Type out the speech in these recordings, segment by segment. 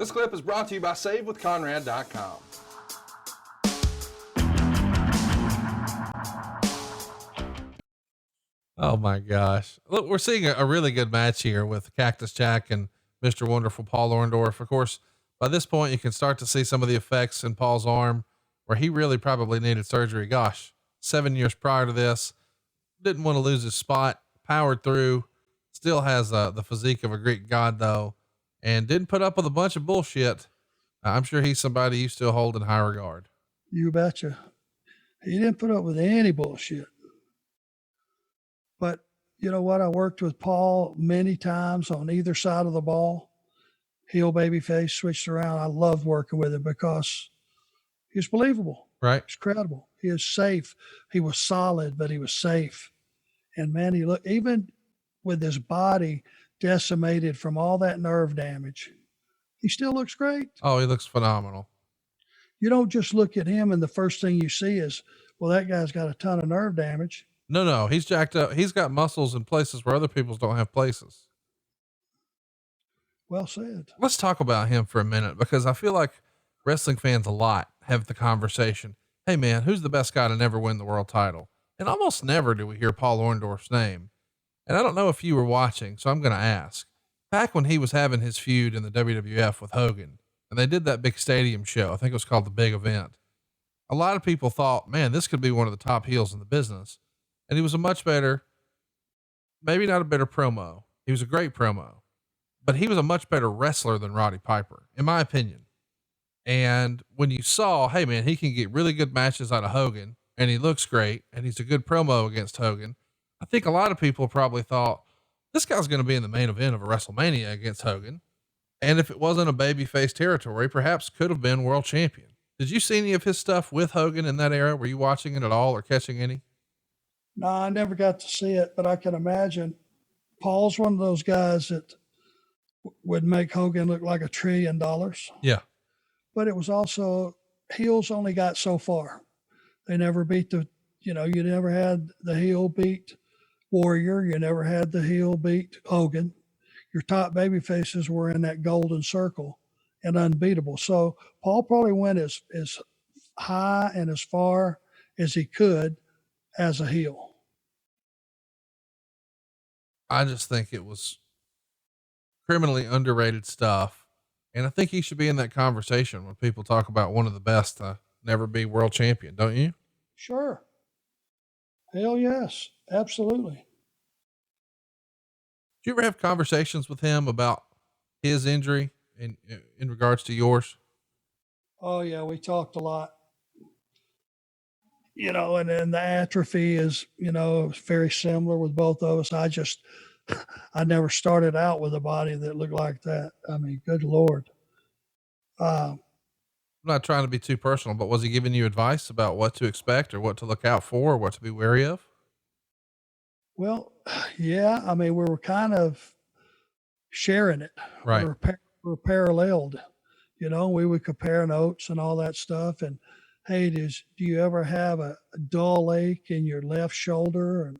This clip is brought to you by SaveWithConrad.com. Oh my gosh. Look, we're seeing a really good match here with Cactus Jack and Mr. Wonderful Paul Orndorff. Of course, by this point, you can start to see some of the effects in Paul's arm where he really probably needed surgery. Gosh, 7 years prior to this, didn't want to lose his spot, powered through, still has the physique of a Greek god though, and didn't put up with a bunch of bullshit. I'm sure he's somebody you still hold in high regard. You betcha. He didn't put up with any bullshit. But you know what? I worked with Paul many times on either side of the ball. Heel, baby face, switched around. I loved working with him because he was believable. Right. He's credible. He is safe. He was solid, but he was safe. And man, he looked, even with his body decimated from all that nerve damage, he still looks great. Oh, he looks phenomenal. You don't just look at him and the first thing you see is, well, that guy's got a ton of nerve damage. No, he's jacked up. He's got muscles in places where other people's don't have places. Well said. Let's talk about him for a minute, because I feel like wrestling fans a lot have the conversation. Hey man, who's the best guy to never win the world title? And almost never do we hear Paul Orndorff's name. And I don't know if you were watching, so I'm going to ask. Back when he was having his feud in the WWF with Hogan, and they did that big stadium show, I think it was called The Big Event. A lot of people thought, man, this could be one of the top heels in the business. And he was a much better, maybe not a better promo. He was a great promo, but he was a much better wrestler than Roddy Piper, in my opinion. And when you saw, hey man, he can get really good matches out of Hogan and he looks great and he's a good promo against Hogan, I think a lot of people probably thought this guy's going to be in the main event of a WrestleMania against Hogan. And if it wasn't a babyface territory, perhaps could have been world champion. Did you see any of his stuff with Hogan in that era? Were you watching it at all or catching any? No, I never got to see it, but I can imagine Paul's one of those guys that would make Hogan look like $1 trillion. Yeah. But it was also, heels only got so far. They never beat you never had the heel beat Warrior. You never had the heel beat Hogan. Your top baby faces were in that golden circle and unbeatable. So Paul probably went as high and as far as he could as a heel. I just think it was criminally underrated stuff. And I think he should be in that conversation when people talk about one of the best to never be world champion, don't you? Sure. Hell yes. Absolutely. Did you ever have conversations with him about his injury in regards to yours? Oh yeah. We talked a lot, and then the atrophy is, very similar with both of us. I never started out with a body that looked like that. I mean, good Lord. I'm not trying to be too personal, but was he giving you advice about what to expect or what to look out for or what to be wary of? Well, yeah. I mean, we were kind of sharing it. Right. We were paralleled, we would compare notes and all that stuff. And hey, do you ever have a dull ache in your left shoulder? And,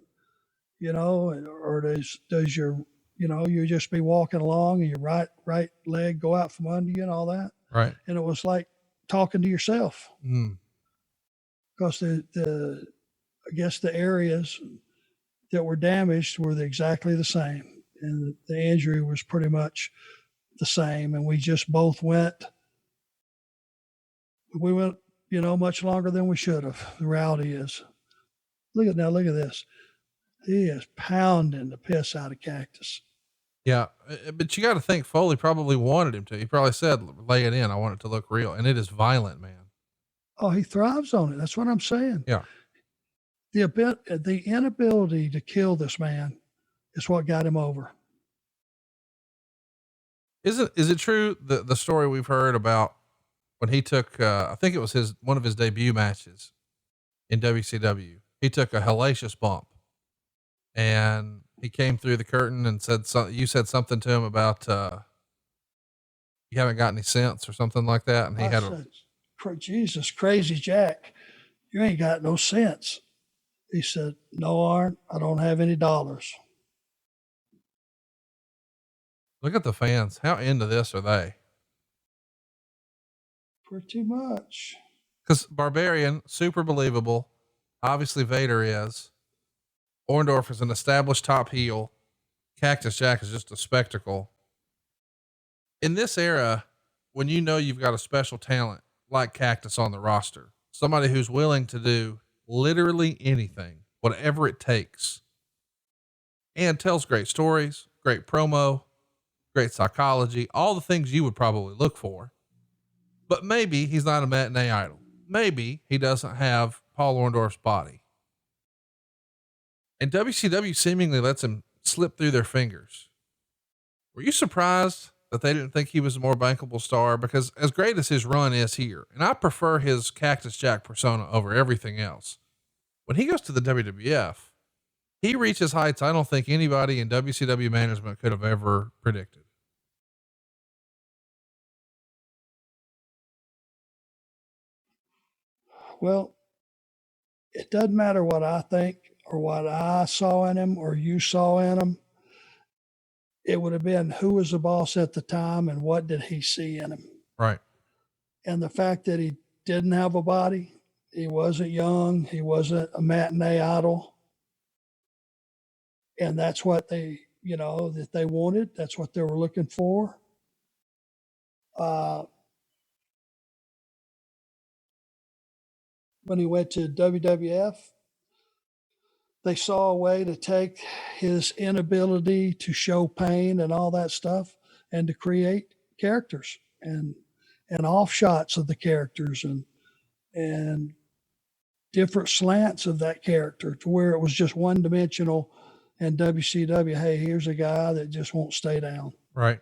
or does your, you just be walking along and your right leg go out from under you and all that. Right. And it was like talking to yourself. Because I guess the areas that were damaged were exactly the same. And the injury was pretty much the same. And we just both went, much longer than we should have. The reality is, look at this. He is pounding the piss out of Cactus. Yeah. But you got to think Foley probably wanted him to. He probably said, lay it in. I want it to look real. And it is violent, man. Oh, he thrives on it. That's what I'm saying. Yeah. The inability to kill this man is what got him over. Is it true the story we've heard about when he took, I think it was one of his debut matches in WCW, he took a hellacious bump and he came through the curtain and you said something to him about, you haven't got any sense or something like that. And he said, Jesus, Crazy Jack, you ain't got no sense. He said, no, Arn, I don't have any dollars. Look at the fans. How into this are they? Pretty much. Because Barbarian, super believable. Obviously, Vader is. Orndorff is an established top heel. Cactus Jack is just a spectacle. In this era, when you know you've got a special talent like Cactus on the roster, somebody who's willing to do literally anything, whatever it takes, and tells great stories, great promo, great psychology, all the things you would probably look for. But maybe he's not a matinee idol. Maybe he doesn't have Paul Orndorff's body. And WCW seemingly lets him slip through their fingers. Were you surprised that they didn't think he was a more bankable star? Because as great as his run is here, and I prefer his Cactus Jack persona over everything else, when he goes to the WWF, he reaches heights I don't think anybody in WCW management could have ever predicted. Well, it doesn't matter what I think or what I saw in him or you saw in him. It would have been who was the boss at the time and what did he see in him. Right. And the fact that he didn't have a body, he wasn't young, he wasn't a matinee idol. And that's what they, that they wanted. That's what they were looking for. When he went to WWF, they saw a way to take his inability to show pain and all that stuff and to create characters and offshots of the characters and different slants of that character to where it was just one dimensional. And WCW, hey, here's a guy that just won't stay down. Right.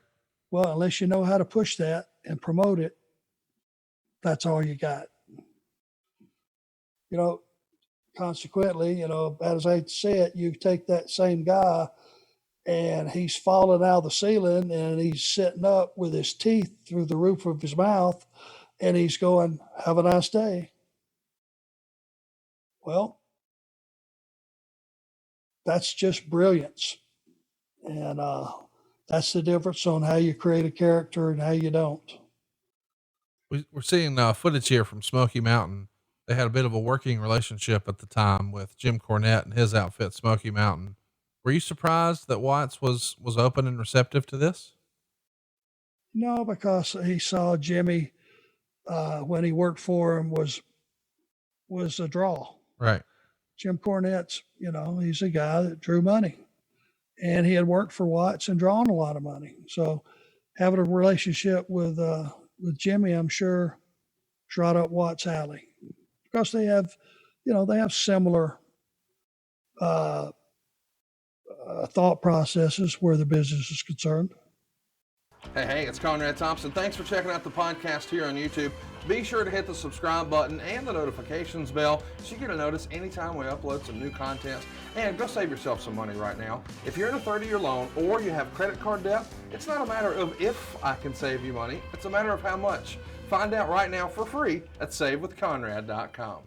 Well, unless you know how to push that and promote it, that's all you got. Consequently, as I said, you take that same guy and he's falling out of the ceiling and he's sitting up with his teeth through the roof of his mouth and he's going, have a nice day. Well, that's just brilliance. And that's the difference on how you create a character and how you don't. We're seeing footage here from Smoky Mountain. They had a bit of a working relationship at the time with Jim Cornette and his outfit, Smoky Mountain. Were you surprised that Watts was open and receptive to this? No, because he saw Jimmy when he worked for him was a draw. Right. Jim Cornette's, he's a guy that drew money, and he had worked for Watts and drawn a lot of money. So having a relationship with Jimmy, I'm sure, trot up Watts' alley. Because they have similar thought processes where the business is concerned. Hey, it's Conrad Thompson. Thanks for checking out the podcast here on YouTube. Be sure to hit the subscribe button and the notifications bell so you get a notice anytime we upload some new content. And go save yourself some money right now. If you're in a 30-year loan or you have credit card debt, it's not a matter of if I can save you money. It's a matter of how much. Find out right now for free at SaveWithConrad.com.